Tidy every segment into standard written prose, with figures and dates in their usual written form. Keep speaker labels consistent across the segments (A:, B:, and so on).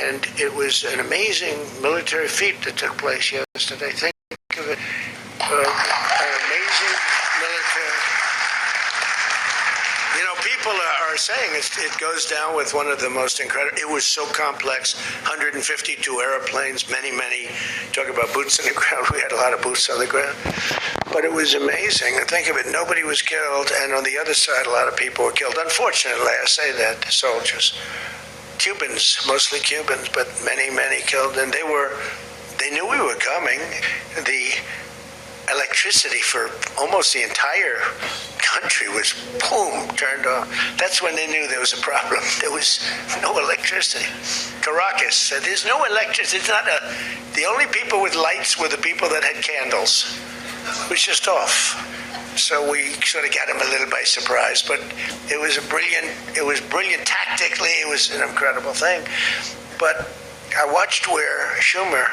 A: And it was an amazing military feat that took place yesterday. Think of it, an amazing military. You know, people are saying it goes down with one of the most incredible. It was so complex. 152 airplanes, many. Talk about boots on the ground. We had a lot of boots on the ground. But it was amazing. And think of it, nobody was killed. And on the other side, a lot of people were killed. Unfortunately, I say that, the soldiers. Cubans, mostly Cubans, but many killed. And they knew we were coming. The electricity for almost the entire country was, boom, turned off. That's when they knew there was a problem. There was no electricity. Caracas said, there's no electricity. It's not the only people with lights were the people that had candles. It was just off. So we sort of got him a little by surprise, but it was brilliant tactically. It was an incredible thing. But I watched where Schumer,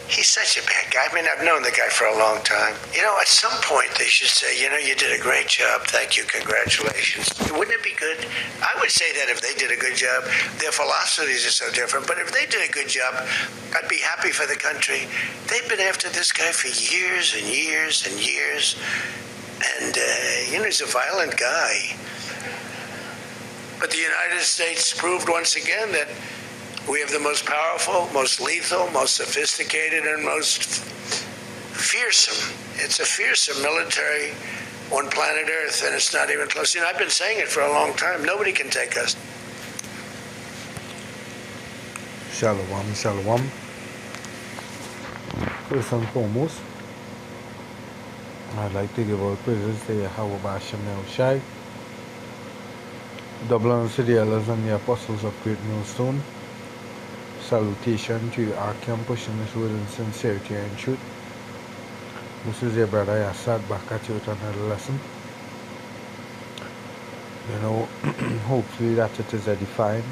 A: he's such a bad guy. I mean, I've known the guy for a long time. You know, at some point they should say, you know, you did a great job. Thank you. Congratulations. Wouldn't it be good? I would say that if they did a good job. Their philosophies are so different. But if they did a good job, I'd be happy for the country. They've been after this guy for years and years and years. And, you know, he's a violent guy. But the United States proved once again that we have the most powerful, most lethal, most sophisticated, and most fearsome. It's a fearsome military on planet Earth, and it's not even close. You know, I've been saying it for a long time. Nobody can take us.
B: Shalom. First and foremost, I'd like to give all praises to Yahweh B'Hashem Yahushai, double honors to the elders and the apostles of Great Millstone. Salutation to you, Arkham, pushing this word in sincerity and truth. This is your brother Yasad back at you with another lesson. You know, hopefully that it is edifying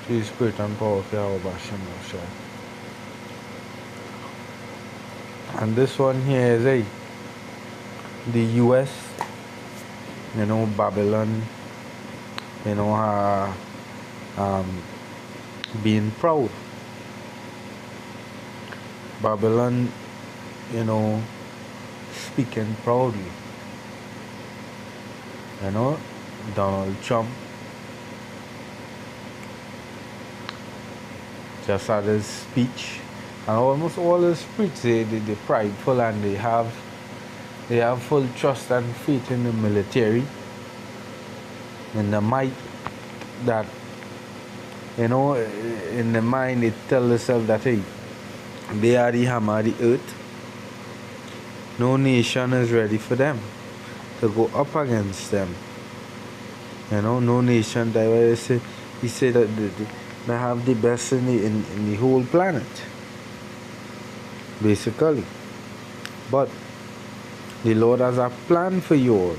B: to the spirit and power of Yahweh B'Hashem Yahushai. And this one here is the US, you know, Babylon, you know, being proud. Babylon, you know, speaking proudly. You know, Donald Trump just had his speech, and almost all his speech, they're prideful, and they have full trust and faith in the military, in the might that, you know, in the mind it tells itself that, hey, they are the hammer of the earth. No nation is ready for them to go up against them. You know, no nation. He said that they have the best in the whole planet, basically. But the Lord has a plan for you all,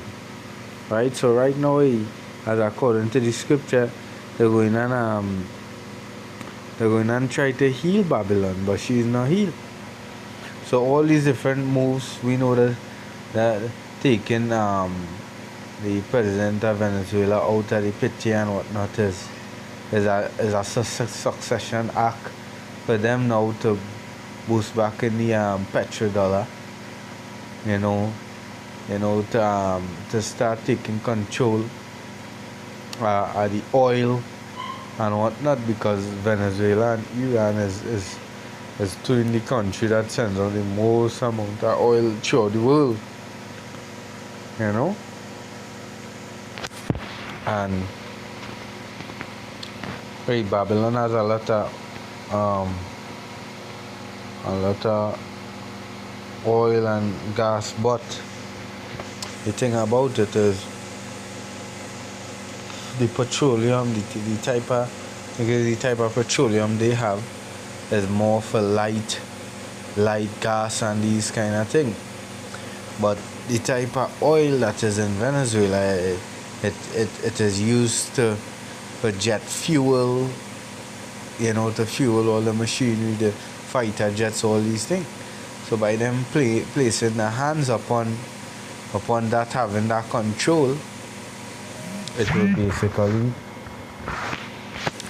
B: right? So right now, as according to the scripture, they're going and try to heal Babylon, but she is not healed. So all these different moves, we know that taking the president of Venezuela out of the picture and whatnot is a succession act for them now to boost back in the petrodollar, you know, to start taking control of the oil and whatnot, because Venezuela and Iran is two in the country that sends out the most amount of oil throughout the world, you know. And Babylon has a lot of oil and gas, but the thing about it is the petroleum, the type of petroleum they have is more for light gas and these kind of thing. But the type of oil that is in Venezuela, it is used for jet fuel, you know, to fuel all the machinery, the fighter jets, all these things. So by them placing their hands upon that, having that control, it will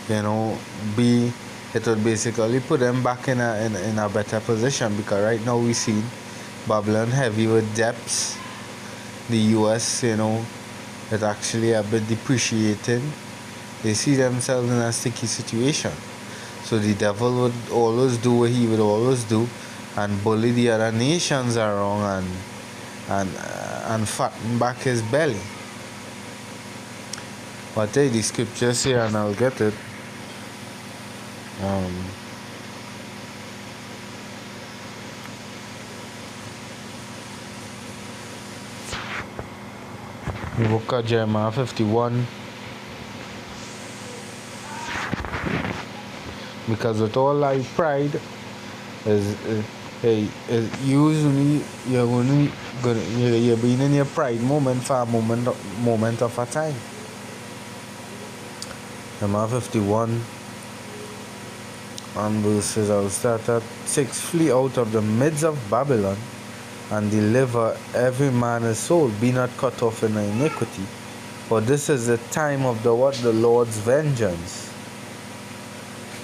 B: you know, be it would basically put them back in a better position, because right now we see Babylon heavy with debts. The US, it actually a bit depreciating. They see themselves in a sticky situation. So the devil would always do what he would always do, and bully the other nations around and fatten back his belly. But hey, the scriptures here, and I'll get it. The book of Jeremiah 51. Because with all thy pride you're being in your pride moment for a moment of a time. Jeremiah 51 and verses, I'll start at 6. Flee out of the midst of Babylon, and deliver every man his soul. Be not cut off in iniquity, for this is the time of the Lord's vengeance.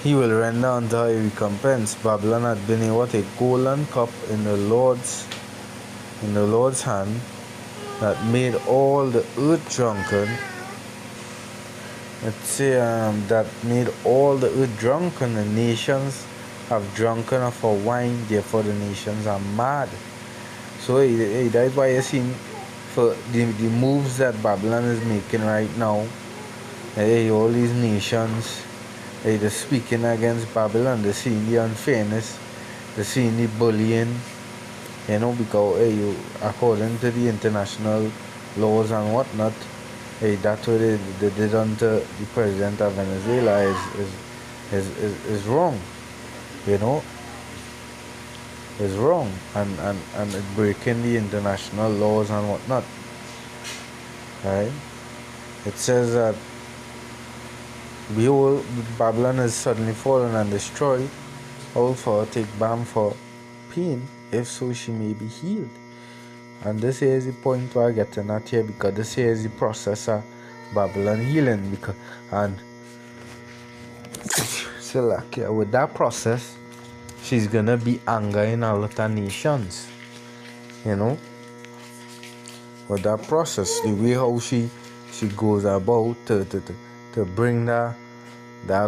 B: He will render unto her a recompense. Babylon had been a golden cup in the Lord's hand, that made all the earth drunken. Let's say that made all the earth drunken. The nations have drunken of her wine, therefore the nations are mad. So that's why you're seeing for the moves that Babylon is making right now. All these nations, they're speaking against Babylon. They're seeing the unfairness, they're seeing the bullying, because according to the international laws and whatnot, that's what they did unto the president of Venezuela is wrong, is wrong, and it's breaking the international laws and whatnot. Right? It says that, behold, Babylon is suddenly fallen and destroyed. All for take balm for pain, if so she may be healed. And this here is the point where I get to that here, because this here is the process of Babylon healing. So like, with that process, she's gonna be anger in a lot of nations. With that process, the way how she goes about to bring that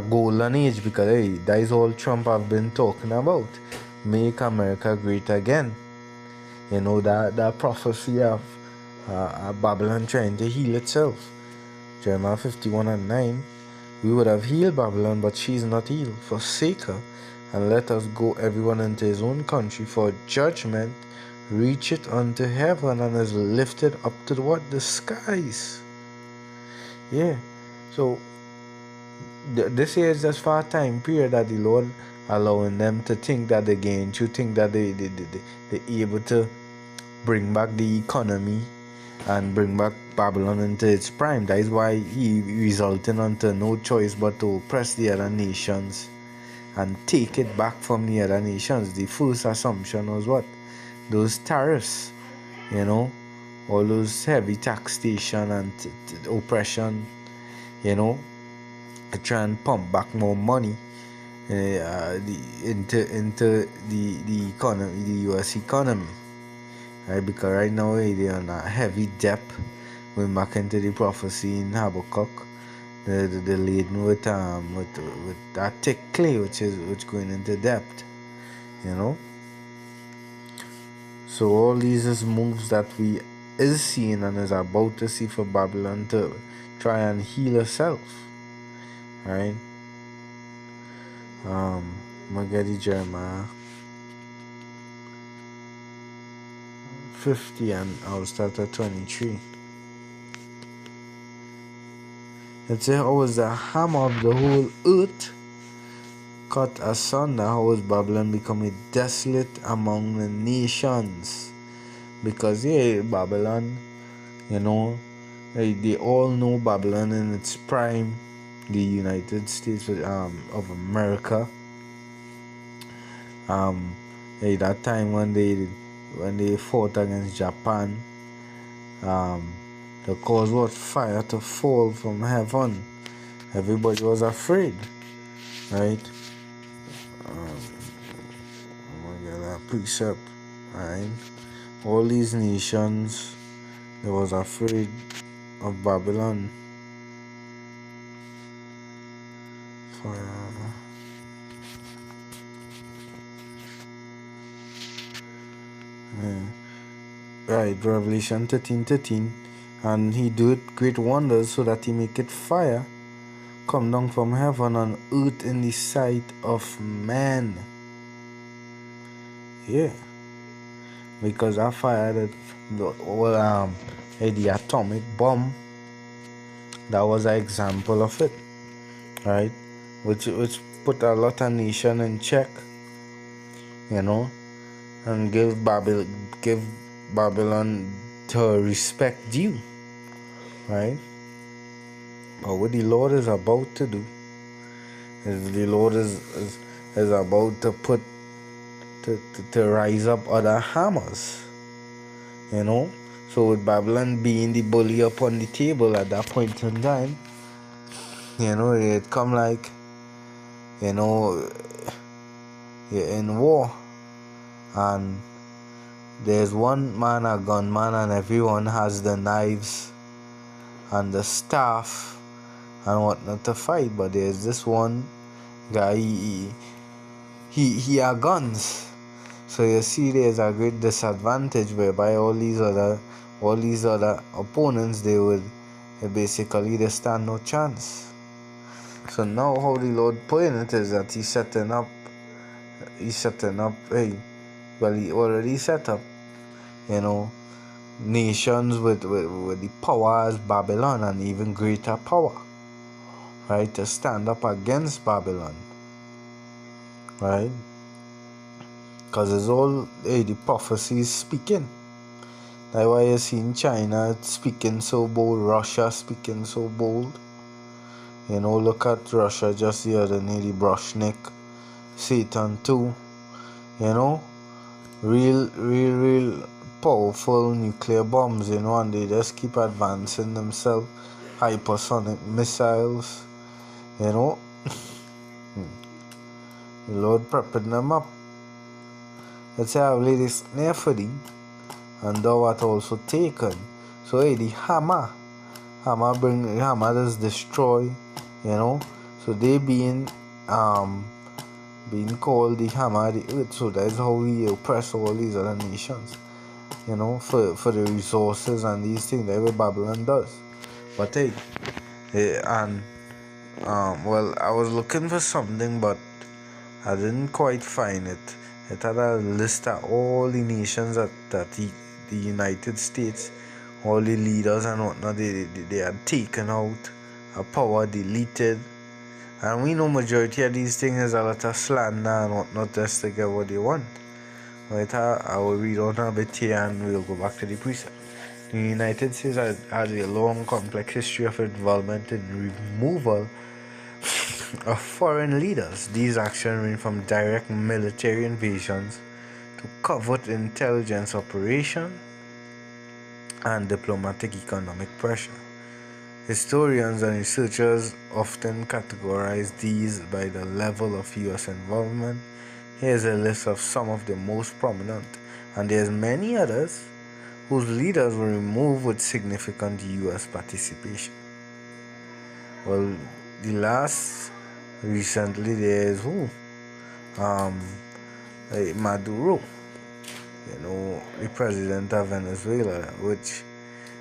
B: golden age, because that is all Trump have been talking about. Make America great again. That prophecy of Babylon trying to heal itself. Jeremiah 51 and 9. We would have healed Babylon, but she is not healed. Forsake her, and let us go everyone into his own country, for judgment reacheth unto heaven, and is lifted up to the skies. Yeah. So this here is just for a time period that the Lord allowing them to think that they gain, to think that they're able to bring back the economy and bring back Babylon into its prime. That is why he resulting unto no choice but to oppress the other nations and take it back from the other nations. The first assumption was what? Those tariffs, all those heavy taxation and oppression, to try and pump back more money into the economy, the US economy. Right? Because right now they're on a heavy debt. Going back into the prophecy in Habakkuk, they're laden with that thick clay which going into debt. So all these is moves that we is seeing and is about to see for Babylon to try and heal herself. Right? Magadi Jeremiah 50, and I'll start at 23. It says, how was the hammer of the whole earth cut asunder? How was Babylon becoming desolate among the nations? Because Babylon, they all know Babylon in its prime, the United States of America. That time when they fought against Japan, they caused fire to fall from heaven, Everybody was afraid, right? I'm gonna get that precept, right? All these nations, they was afraid of Babylon. Right, Revelation 13:13. And he doeth great wonders, so that he maketh fire come down from heaven on earth in the sight of man. Yeah. Because that fire, the atomic bomb, that was an example of it, right? Which put a lot of nation in check, and give Babylon her respect due, right? But what the Lord is about to do is the Lord is about to put to rise up other hammers, So with Babylon being the bully up on the table at that point in time, it come like, you're in war, and there's one man a gunman, and everyone has the knives and the staff and whatnot to fight. But there's this one guy, he had guns. So you see, there's a great disadvantage whereby all these other opponents, they basically they stand no chance. So now how the Lord putting it is that he's setting up, he already set up, nations with the power as Babylon and even greater power, right, to stand up against Babylon, right? Because it's all the prophecies speaking. That's why you see in China speaking so bold, Russia speaking so bold. Look at Russia just the other day, the Brushnik, Satan too. Real powerful nuclear bombs, and they just keep advancing themselves, hypersonic missiles, The Lord prepping them up. Let's say, I've laid a snare for thee, and thou art also taken. So the hammer does destroy, So they being called the hammer of the earth. So that's how he oppress all these other nations, for the resources and these things that what Babylon does. But well, I was looking for something, but I didn't quite find it. It had a list of all the nations that the United States, all the leaders and whatnot, they had taken out, a power deleted. And we know majority of these things is a lot of slander and whatnot just to get what they want. Right, I will read on a bit here and we'll go back to the precept. The United States has a long, complex history of involvement in removal of foreign leaders. These actions range from direct military invasions to covert intelligence operations and diplomatic economic pressure. Historians and researchers often categorize these by the level of U.S. involvement. Here's a list of some of the most prominent, and there's many others whose leaders were removed with significant U.S. participation. Well, the last recently there is Maduro, the president of Venezuela, which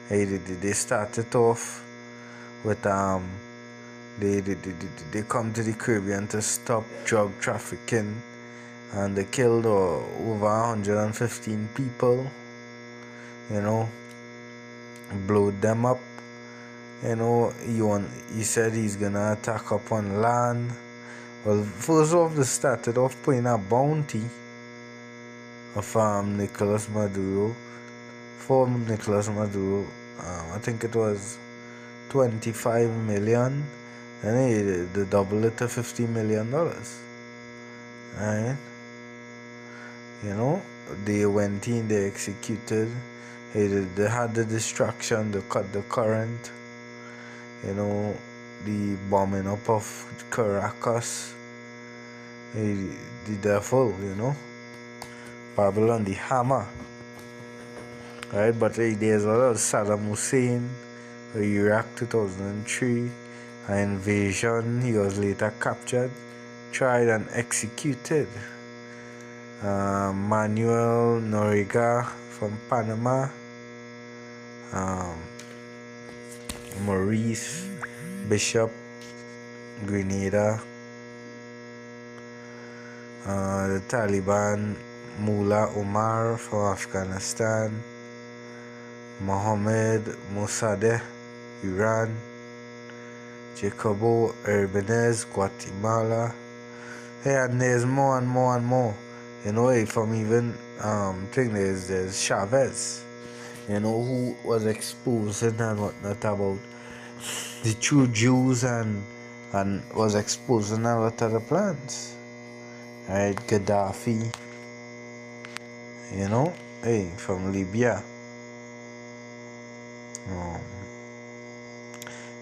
B: they started off with they come to the Caribbean to stop drug trafficking, and they killed over 115 people, blowed them up. He said he's gonna attack upon land. Well, first off, they started off paying a bounty of Nicolas Maduro. For Nicolas Maduro, I think it was 25 million, and they doubled it to $50 million. Right? They went in, they executed, they had the distraction, they cut the current, the bombing up of Caracas, the devil, Babylon, the hammer, right? But there's a lot of Saddam Hussein, Iraq 2003, an invasion. He was later captured, tried, and executed. Manuel Noriega from Panama, Maurice Bishop, Grenada, the Taliban, Mullah Omar from Afghanistan, Mohammed Mossadegh, Iran, Jacobo Urbanez, Guatemala. Hey, and there's more and more and more. From even think there's Chavez, who was exposing and whatnot about the true Jews and was exposing a lot of the plans. Right, Gaddafi, from Libya.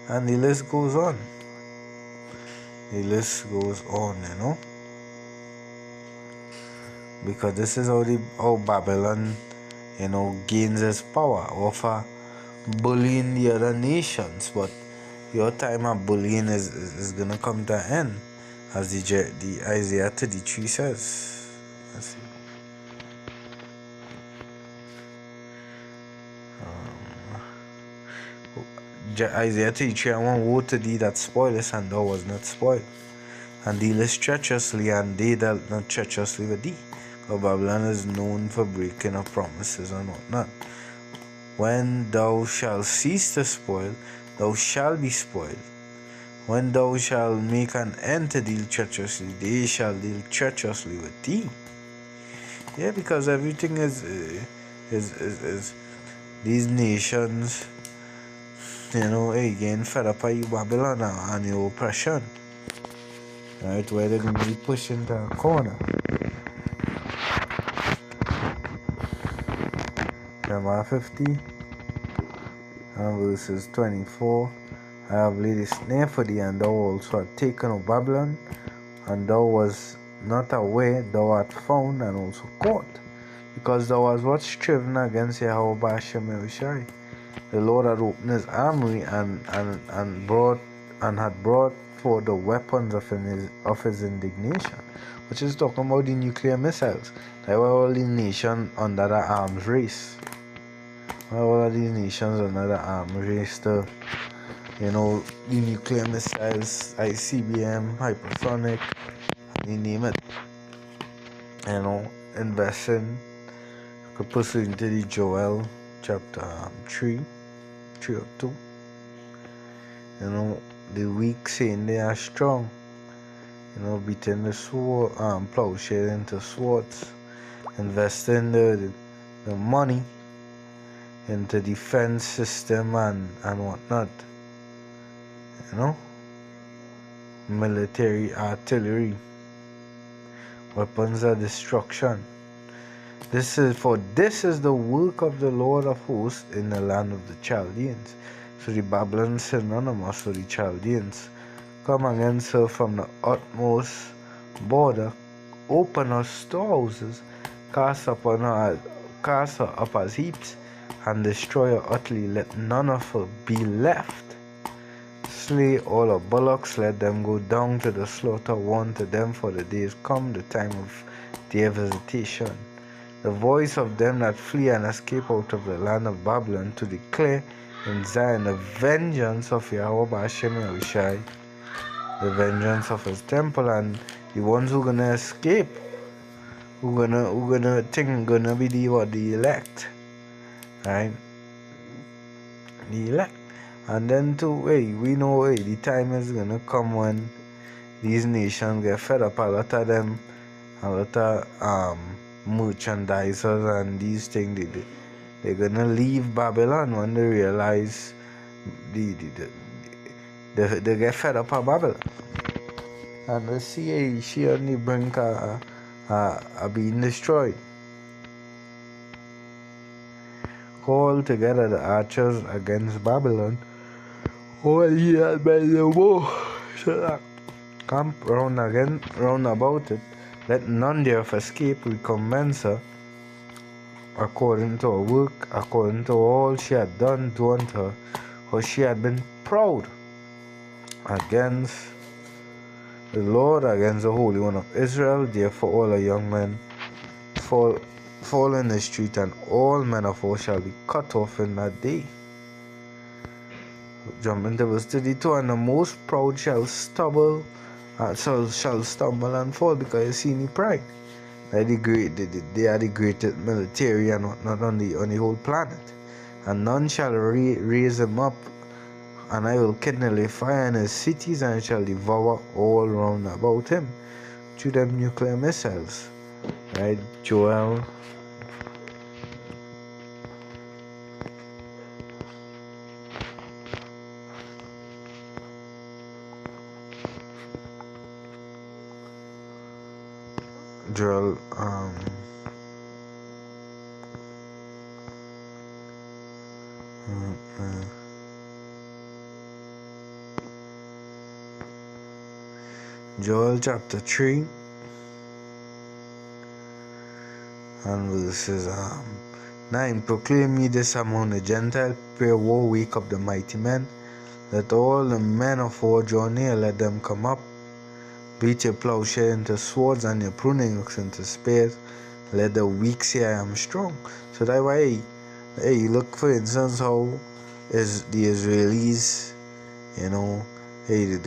B: And the list goes on. Because this is how Babylon, gains its power of bullying the other nations. But your time of bullying is gonna come to an end, as the Isaiah 33 says. Let's see. Isaiah 33 and 1, woe to thee that spoilest, and thou was not spoiled, and dealest treacherously, and they dealt not treacherously with thee. For Babylon is known for breaking of promises and whatnot. When thou shalt cease to spoil, thou shalt be spoiled. When thou shalt make an end to deal treacherously, they shall deal treacherously with thee. Yeah, because everything is these nations, getting fed up by you, Babylon, and your oppression. Right, where they're going to be pushed into a corner. Jeremiah 50 and verses 24. I have laid a snare for thee, and thou also art taken of Babylon, and thou was not aware, thou art found and also caught, because thou hast what striven against Yahweh Ba'ashem Yahushai. The Lord had opened his armory and had brought forth the weapons of his indignation, which is talking about the nuclear missiles. They were all the nations under the arms race. All of these nations under the arms race to, the nuclear missiles, ICBM, hypersonic, you name it. Investing, pursuant to the Joel chapter 3 or 2. The weak saying they are strong. Beating the sword, plowshare into swords, investing the money into defense system and whatnot. Military artillery, weapons of destruction. This is the work of the Lord of hosts in the land of the Chaldeans. So the Babylon synonymous with the Chaldeans come against her from the utmost border, open her storehouses, cast her up as heaps, and destroy her utterly. Let none of her be left. Slay all her bullocks, let them go down to the slaughter. Warn to them, for the days come, the time of their visitation. The voice of them that flee and escape out of the land of Babylon, to declare in Zion the vengeance of Yahweh Ba'ashem Yahushai, the vengeance of his temple. And the ones who gonna escape, who gonna be the elect, right? The elect. And then we know the time is gonna come when these nations get fed up. A lot of them, a lot of merchandisers and these things, they're gonna leave Babylon when they realize they get fed up of Babylon. And they see she on the brink of being destroyed. Call together the archers against Babylon. All he had by the bow shall camp round about it. Let none thereof escape recompense her according to her work, according to all she had done to unto her, for she had been proud against the Lord, against the Holy One of Israel. Therefore all the young men fall in the street, and all men of war shall be cut off in that day. Jump into verse 32. And the most proud shall stumble and fall, because you see any pride. They are the greatest military and whatnot on the whole planet, and none shall raise him up. And I will kindle a fire in his cities, and it shall devour all round about him through them nuclear missiles. Right, Joel Joel Joel chapter 3 and verses 9. Proclaim ye this among the Gentiles, prepare war, wake up the mighty men. Let all the men of war draw near, let them come up. Beat your plowshare into swords and your pruning hooks into spears. Let the weak say, I am strong. So that way, hey, look for instance how is the Israelis, hey,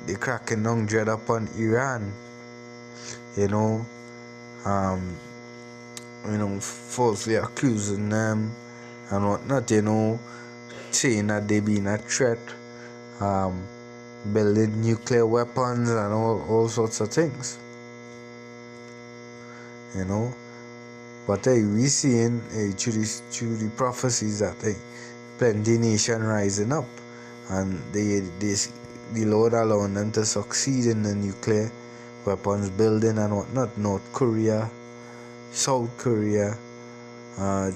B: they cracking down dread upon Iran, falsely accusing them and whatnot, saying that they been a threat, building nuclear weapons and all sorts of things, But hey, we seeing through the prophecies that plenty nation rising up, and the Lord allowing them to succeed in the nuclear weapons building and whatnot. North Korea, South Korea,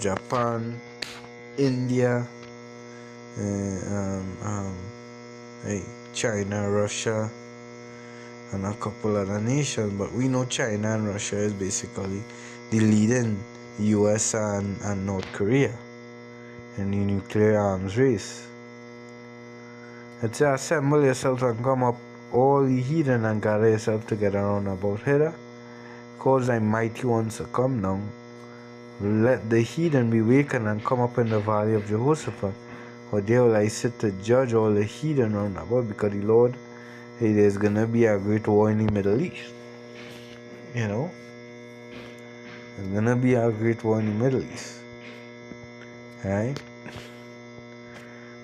B: Japan, India, China, Russia, and a couple other nations. But we know China and Russia is basically the leading US and North Korea in the nuclear arms race. It says, assemble yourself and come up, all ye heathen, and gather yourself together round about hither. Cause thy mighty ones to come down. Let the heathen be wakened and come up in the valley of Jehoshaphat. For there will I sit to judge all the heathen round about, because the Lord, there's going to be a great war in the Middle East. There's going to be a great war in the Middle East. Right?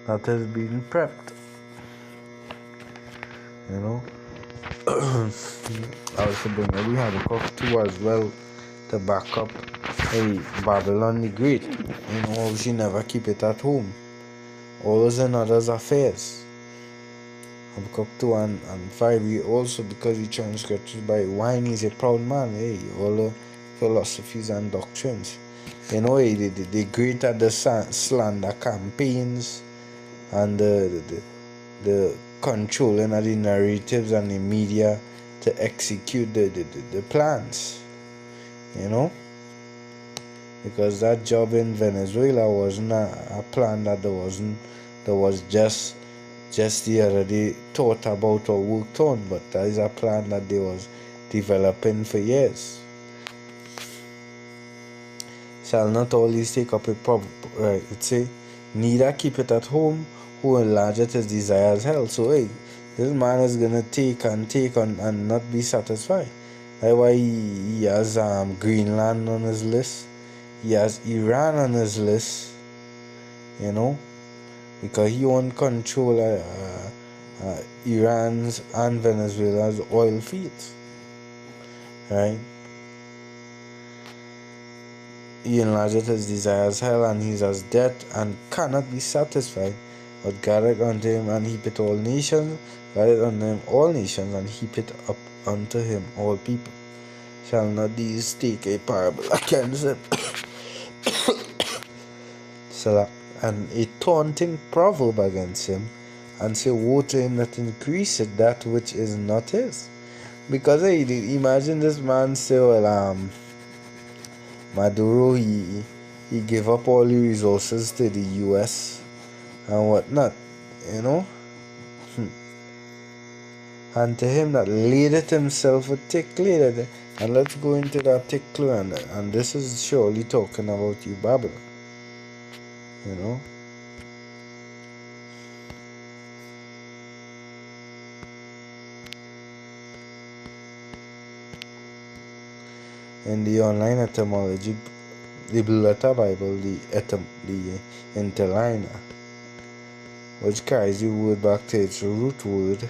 B: That is being prepped. Also bring we have a cock too as well to back up Babylon the Great. She never keep it at home. Always in others' affairs. Habakkuk 2 and 5, we also, because he transgressed by wine, he's a proud man. All the philosophies and doctrines. They great at the slander campaigns and the controlling of the narratives and the media to execute the plans. Because that job in Venezuela wasn't a plan that was just the other day thought about or worked on, but that is a plan that they was developing for years. Shall not always take up a problem, right? It say, neither keep it at home, who enlargeth his desires hell. So this man is gonna take and not be satisfied. That's why he has Greenland on his list. He has Iran on his list, because he won't control Iran's and Venezuela's oil fields, right? He enlargeth his desires hell, and he has debt and cannot be satisfied. But gathereth unto him and heap it all nations, gathereth unto him all nations, and heap it up unto him all people. Shall not these take a parable against him? And a taunting proverb against him, and say, woe to him that increaseth that which is not his. Because hey, imagine this man say, well, Maduro, he gave up all the resources to the US and whatnot, you know. And to him that ladeth himself a tickler. And let's go into that tickler, and this is surely talking about you, Babylon, you know. In the online etymology, the Blue Letter Bible, the interlinear, which carries the word back to its root word,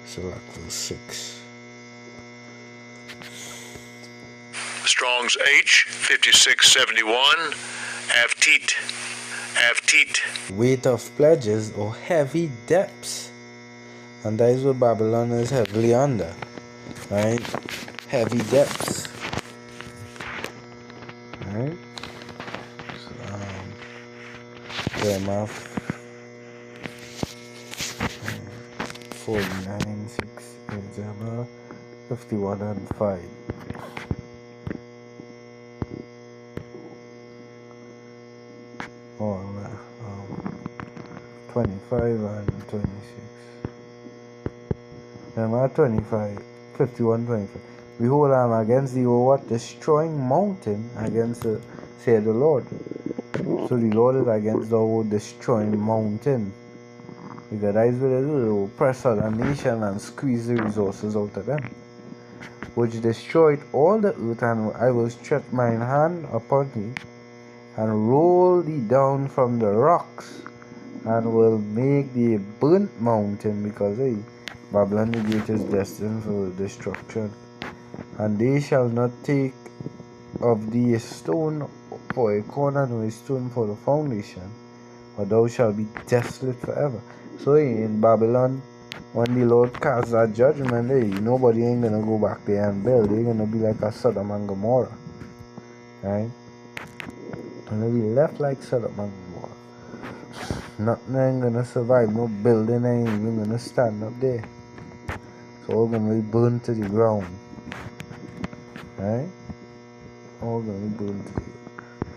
B: select verse 6.
C: Strong's H 5671 Aftit.
B: Weight of pledges or heavy debts. And that is what Babylon is heavily under, right? Heavy debts, right? So, Jeremiah 49, 6, Jeremiah 51 and 5. Oh, 25 and 26. Jeremiah 25, 51, 25. Behold, I am against thee, O what? Destroying mountain against the, said the Lord. So the Lord is against the destroying mountain. Because that is what they do. They will press out a nation and squeeze the resources out of them, which destroyed all the earth, and I will stretch mine hand upon thee, and roll thee down from the rocks, and will make thee a burnt mountain, because Babylon the Great is destined for destruction. And they shall not take of thee a stone for a corner, nor a stone for the foundation, but thou shalt be desolate forever. So in Babylon, when the Lord casts that judgment, nobody ain't gonna go back there and build. They're gonna be like a Sodom and Gomorrah, right? Gonna be left like Sodom and Gomorrah. Nothing ain't gonna survive. No building ain't even gonna stand up there. It's all gonna be burned to the ground, right? All gonna be burned to the ground.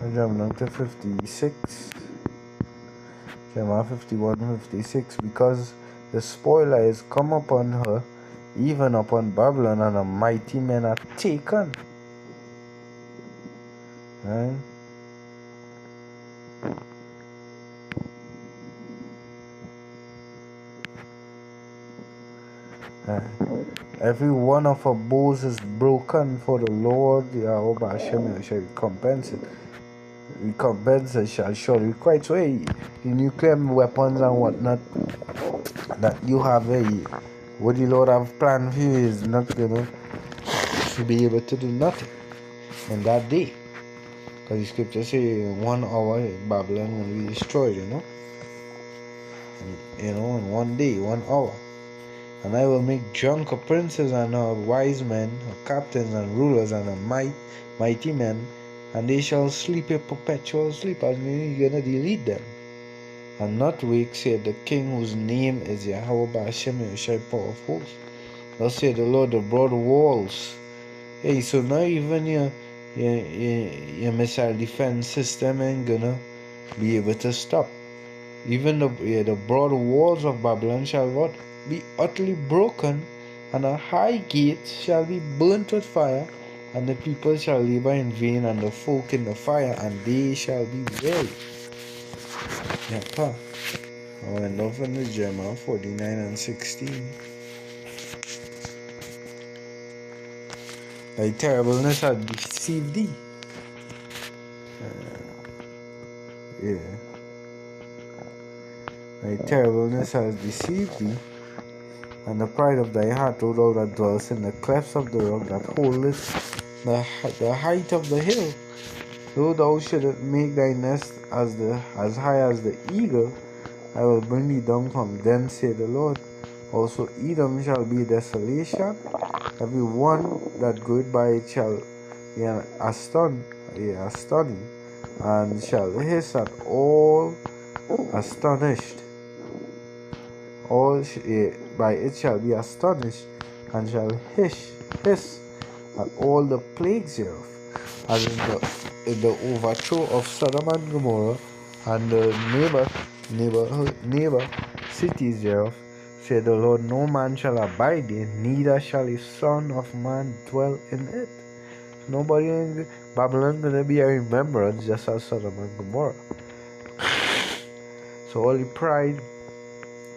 B: I jump down to 56. Jeremiah 51, 56. Because the spoiler is come upon her, even upon Babylon, and the mighty men are taken. Right? Every one of her bows is broken, for the Lord Yahweh Hashem shall recompense it. Recompense it shall surely requite. So the nuclear weapons and whatnot that you have, what the Lord have planned for you is not gonna be able to do nothing in that day. Because the scripture say in 1 hour Babylon will be destroyed, in 1 day, 1 hour. And I will make drunk her princes and her wise men, her captains and rulers and her mighty men, and they shall sleep a perpetual sleep. As meaning you're gonna delete them, and not wake, said the King whose name is Yahweh Ba'ashem Yeshai power of hosts. Thus said the Lord, the broad walls. So now even your missile defense system ain't gonna be able to stop. Even the broad walls of Babylon shall what? Be utterly broken, and the high gates shall be burnt with fire, and the people shall labor in vain, and the folk in the fire, and they shall be weary. I went off in the Jeremiah 49 and 16. Thy terribleness hath deceived thee. Thy thy terribleness has deceived thee, and the pride of thy heart, O thou that dwellest in the clefts of the rock, that holdest the height of the hill. Though thou shouldest make thy nest as high as the eagle, I will bring thee down from thence, saith the Lord. Also Edom shall be desolation, every one that goeth by it shall be astonished, and shall hiss at all astonished. All by it shall be astonished, and shall hiss at all the plagues thereof, as in the overthrow of Sodom and Gomorrah, and the neighbor cities thereof, said the Lord. No man shall abide there, neither shall a son of man dwell in it. Nobody in Babylon gonna be a remembrance, just as Sodom and Gomorrah. So all the pride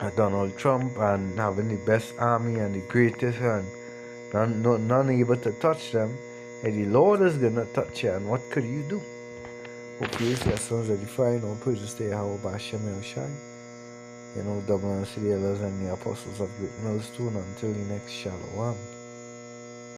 B: of Donald Trump and having the best army and the greatest, and none able to touch them, and the Lord is gonna touch you, and what could you do? Hope you use lessons edifying. All praises to Yahweh Bashem El Shai. Double honors to the elders and the apostles of great millstone. Until the next Shalom.